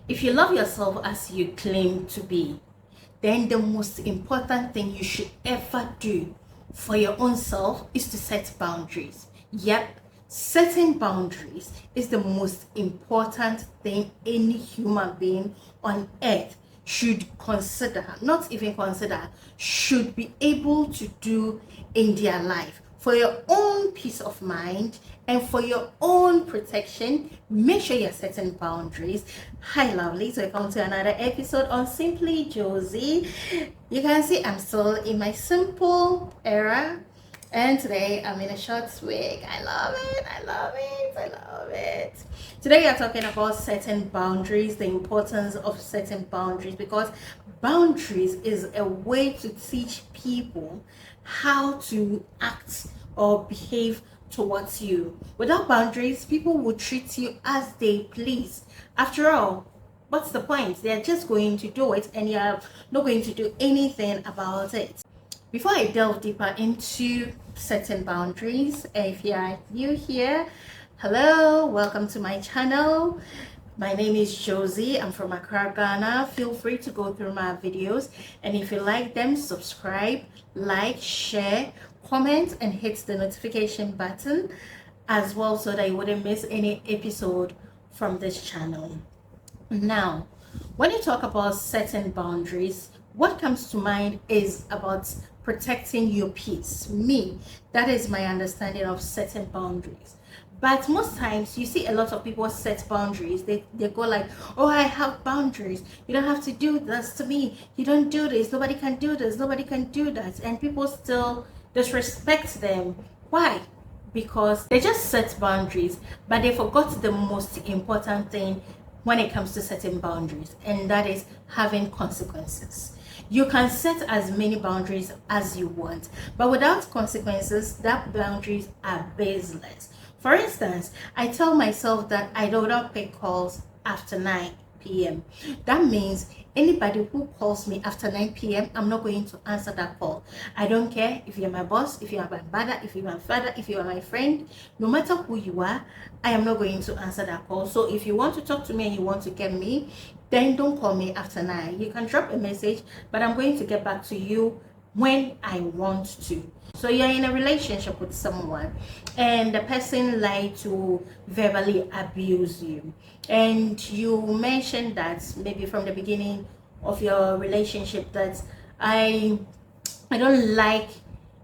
If you love yourself as you claim to be, then the most important thing you should ever do for your own self is to set boundaries. Yep, setting boundaries is the most important thing any human being on earth should consider, not even consider, should be able to do in their life. For your own peace of mind and for your own protection, make sure you're setting boundaries. Hi lovelies, welcome to another episode on Simply Josie. You can see I'm still in my simple era, and today I'm in a short wig. I love it. Today we're talking about setting boundaries, the importance of setting boundaries, because boundaries is a way to teach people how to act or behave towards you. Without boundaries, people will treat you as they please. After all, what's the point? They're just going to do it and you're not going to do anything about it. Before I delve deeper into setting boundaries, if you are new here, hello, welcome to my channel. My name is Josie. I'm from Accra, Ghana. Feel free to go through my videos, and if you like them, subscribe, like, share, comment, and hit the notification button as well so that you wouldn't miss any episode from this channel. Now, when you talk about setting boundaries, what comes to mind is about protecting your peace. That is my understanding of setting boundaries. But most times you see a lot of people set boundaries. They go like, oh, I have boundaries. You don't have to do this to me. You don't do this. Nobody can do this. Nobody can do that. And people still disrespect them. Why? Because they just set boundaries, but they forgot the most important thing when it comes to setting boundaries, and that is having consequences. You can set as many boundaries as you want, but without consequences, that boundaries are baseless. For instance, I tell myself that I do not pick calls after 9 p.m. That means anybody who calls me after 9 p.m., I'm not going to answer that call. I don't care if you're my boss, if you're my brother, if you're my father, if you're my friend, no matter who you are, I am not going to answer that call. So if you want to talk to me and you want to get me, then don't call me after 9. You can drop a message, but I'm going to get back to you when I want to. So you're in a relationship with someone and the person like to verbally abuse you, and you mentioned that maybe from the beginning of your relationship that I don't like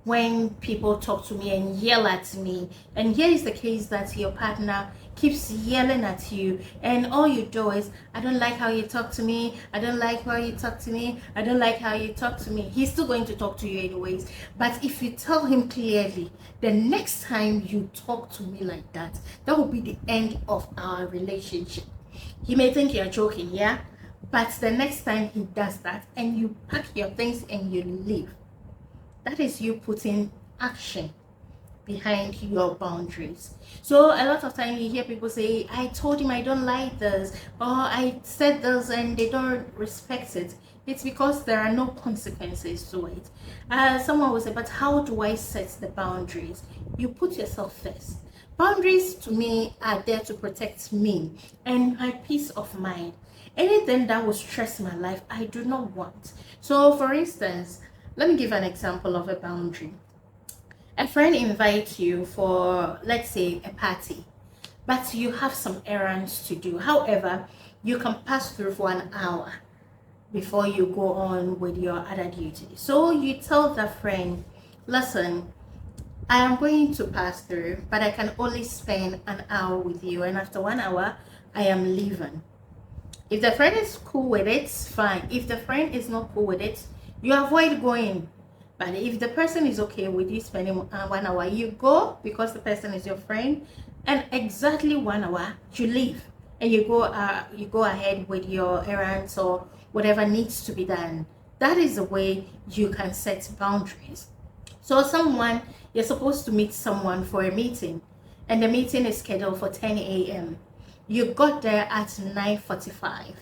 when people talk to me and yell at me. And here is the case that your partner keeps yelling at you, and all you do is, I don't like how you talk to me, I don't like how you talk to me, I don't like how you talk to me. He's still going to talk to you anyways. But if you tell him clearly, the next time you talk to me like that, that will be the end of our relationship. He may think you're joking, yeah? But the next time he does that and you pack your things and you leave, that is you putting action behind your boundaries. So a lot of time you hear people say, I told him I don't like this, or I said this, and they don't respect it. It's because there are no consequences to it. Someone will say, but how do I set the boundaries? You put yourself first. Boundaries to me are there to protect me and my peace of mind. Anything that will stress my life, I do not want. So for instance, let me give an example of a boundary. A friend invites you for, let's say, a party, but you have some errands to do. However, you can pass through for an hour before you go on with your other duties. So you tell the friend, listen, I am going to pass through, but I can only spend an hour with you, and after 1 hour, I am leaving. If the friend is cool with it, fine. If the friend is not cool with it, you avoid going. But if the person is okay with you spending 1 hour, you go because the person is your friend, and exactly 1 hour you leave and you go ahead with your errands or whatever needs to be done. That is the way you can set boundaries. So you're supposed to meet someone for a meeting, and the meeting is scheduled for 10 a.m. You got there at 9:45.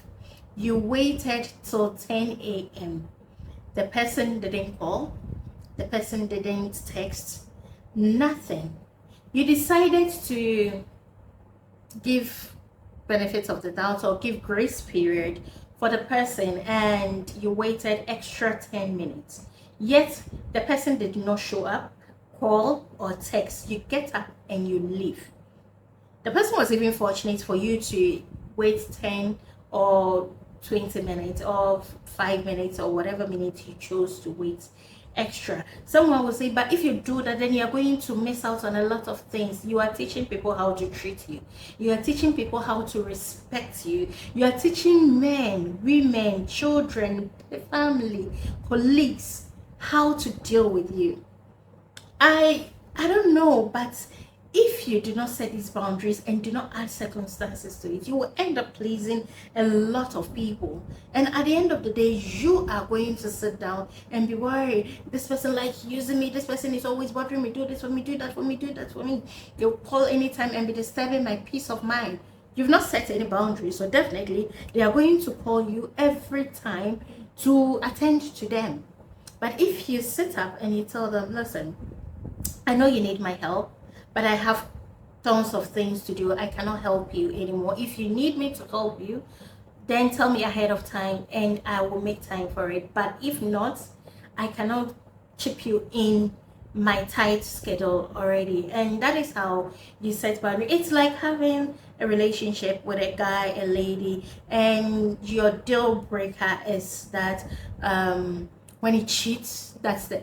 You waited till 10 a.m. The person didn't call, the person didn't text, nothing. You decided to give benefit of the doubt or give grace period for the person, and you waited extra 10 minutes, yet the person did not show up, call or text, you get up and you leave. The person was even fortunate for you to wait 10 or 20 minutes or 5 minutes or whatever minute you chose to wait extra. Someone will say, but if you do that, then you're going to miss out on a lot of things. You are teaching people how to treat you. You are teaching people how to respect you. You are teaching men, women, children, family, colleagues how to deal with you. I don't know, but if you do not set these boundaries and do not add circumstances to it, you will end up pleasing a lot of people. And at the end of the day, you are going to sit down and be worried. This person likes using me. This person is always bothering me. Do this for me, do that for me, do that for me. They'll call anytime and be disturbing my peace of mind. You've not set any boundaries, so definitely they are going to call you every time to attend to them. But if you sit up and you tell them, listen, I know you need my help, but I have tons of things to do. I cannot help you anymore. If you need me to help you, then tell me ahead of time and I will make time for it. But if not, I cannot chip you in my tight schedule already. And that is how you set boundaries. It's like having a relationship with a guy, a lady, and your deal breaker is that when he cheats,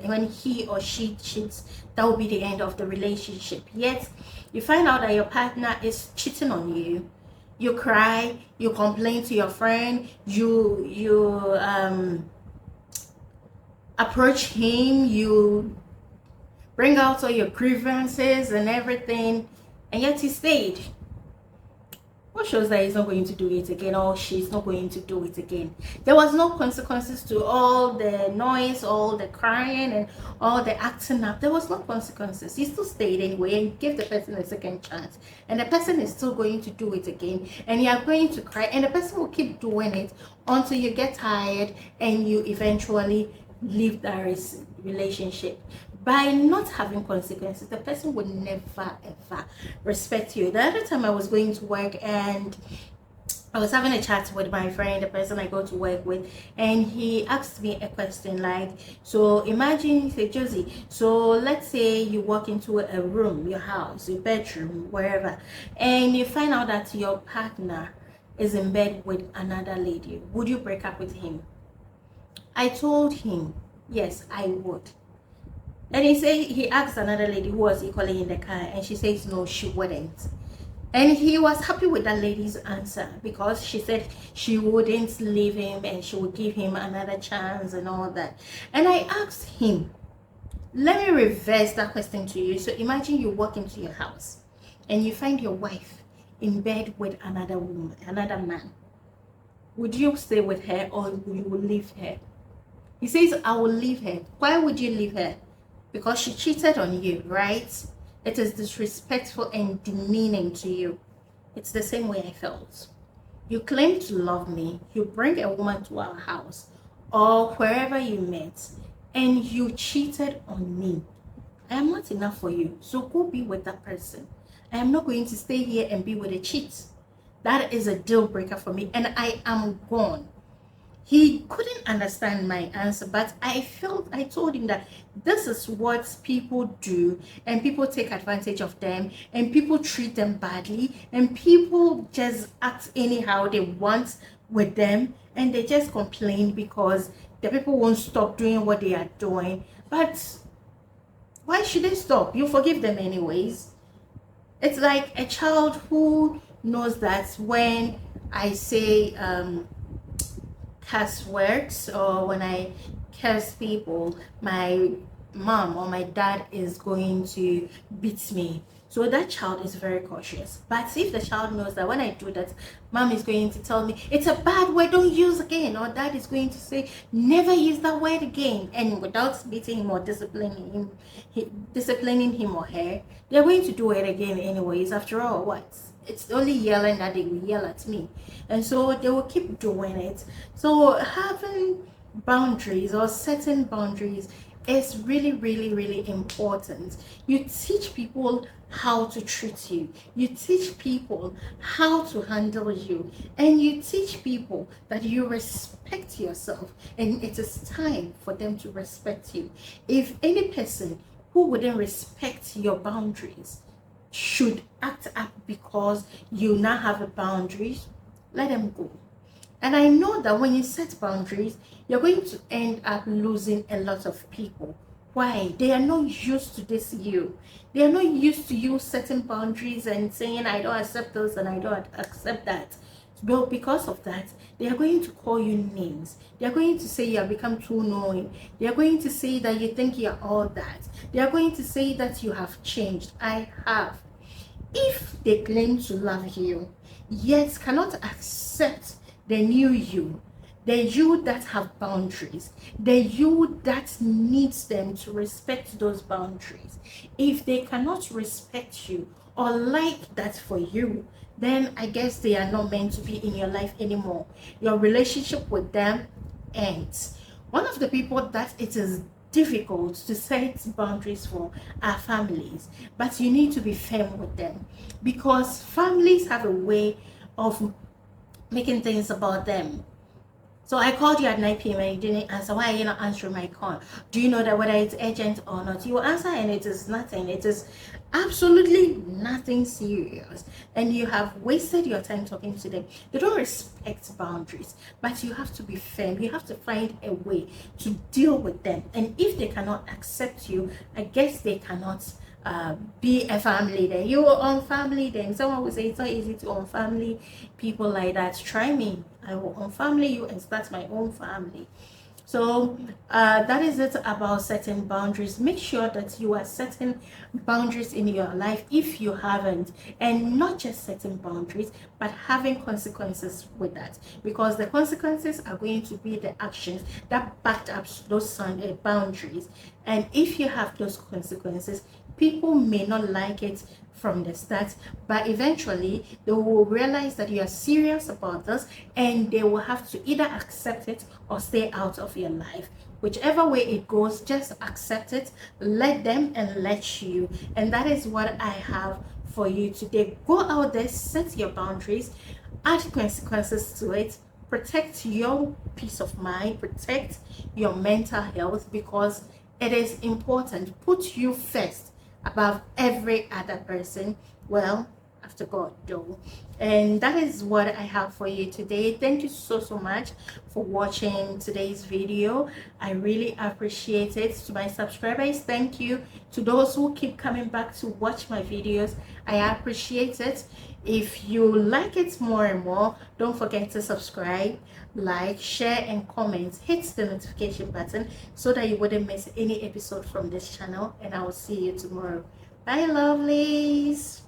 when he or she cheats, that will be the end of the relationship. Yet you find out that your partner is cheating on you. You cry, you complain to your friend, you approach him, you bring out all your grievances and everything, and yet he stayed. What shows that he's not going to do it again, or she's not going to do it again? There was no consequences to all the noise, all the crying, and all the acting up. There was no consequences. He still stayed anyway and gave the person a second chance. And the person is still going to do it again. And you are going to cry. And the person will keep doing it until you get tired and you eventually leave that relationship. By not having consequences, the person would never ever respect you. The other time I was going to work and I was having a chat with my friend, the person I go to work with, and he asked me a question like, so imagine, say, Josie, so let's say you walk into a room, your house, your bedroom, wherever, and you find out that your partner is in bed with another lady. Would you break up with him? I told him, yes, I would. And he asked another lady who was equally in the car, and she says no, she wouldn't. And he was happy with that lady's answer because she said she wouldn't leave him and she would give him another chance and all that. And I asked him, let me reverse that question to you. So imagine you walk into your house and you find your wife in bed with another woman, another man. Would you stay with her or you will leave her? He says, I will leave her. Why would you leave her? Because she cheated on you, right? It is disrespectful and demeaning to you. It's the same way I felt. You claim to love me, you bring a woman to our house or wherever you met, and you cheated on me. I am not enough for you, so go be with that person. I am not going to stay here and be with a cheat. That is a deal breaker for me, and I am gone. He couldn't understand my answer, but I told him that this is what people do, and people take advantage of them, and people treat them badly, and people just act anyhow they want with them, and they just complain because the people won't stop doing what they are doing. But why should they stop? You forgive them anyways. It's like a child who knows that when I say curse words or when I curse people, my mom or my dad is going to beat me. So that child is very cautious. But if the child knows that when I do that, mom is going to tell me it's a bad word, don't use again, or dad is going to say never use that word again, and without beating him or disciplining him or her, they're going to do it again anyways. After all, what? It's only yelling that they will yell at me, and so they will keep doing it. So having boundaries or setting boundaries is really, really, really important. You teach people how to treat you, you teach people how to handle you, and you teach people that you respect yourself, and it is time for them to respect you. If any person who wouldn't respect your boundaries should act up because you now have a boundaries, let them go. And I know that when you set boundaries, you're going to end up losing a lot of people. Why? They are not used to this you. They are not used to you setting boundaries and saying, I don't accept this and I don't accept that. Well, because of that, they are going to call you names. They are going to say you have become too knowing. They are going to say that you think you're all that. They are going to say that you have changed. I have. If they claim to love you, yet cannot accept the new you, the you that have boundaries, the you that needs them to respect those boundaries, if they cannot respect you or like that for you, then I guess they are not meant to be in your life anymore. Your relationship with them ends. One of the people that it is difficult to set boundaries for our families, but you need to be firm with them, because families have a way of making things about them. So I called you at 9 p.m. and you didn't answer. Why are you not answering my call? Do you know that whether it's urgent or not? You answer and it is nothing. It is absolutely nothing serious. And you have wasted your time talking to them. They don't respect boundaries, but you have to be firm. You have to find a way to deal with them. And if they cannot accept you, I guess they cannot be a family then. You will unfamily them. Someone will say it's not easy to unfamily people like that. Try me. I will unfamily you and start my own family. So that is it about setting boundaries. Make sure that you are setting boundaries in your life if you haven't, and not just setting boundaries but having consequences with that, because the consequences are going to be the actions that backed up those boundaries. And if you have those consequences, people may not like it from the start, but eventually they will realize that you are serious about this, and they will have to either accept it or stay out of your life. Whichever way it goes, just accept it, let them and let you. And that is what I have for you today. Go out there, set your boundaries, add consequences to it, protect your peace of mind, protect your mental health, because it is important. Put you first above every other person, well, after God though. And that is what I have for you today. Thank you so much for watching today's video. I really appreciate it. To my subscribers, thank you. To those who keep coming back to watch my videos, I appreciate it. If you like it more and more, don't forget to subscribe, like, share and comment. Hit the notification button so that you wouldn't miss any episode from this channel, and I will see you tomorrow. Bye lovelies.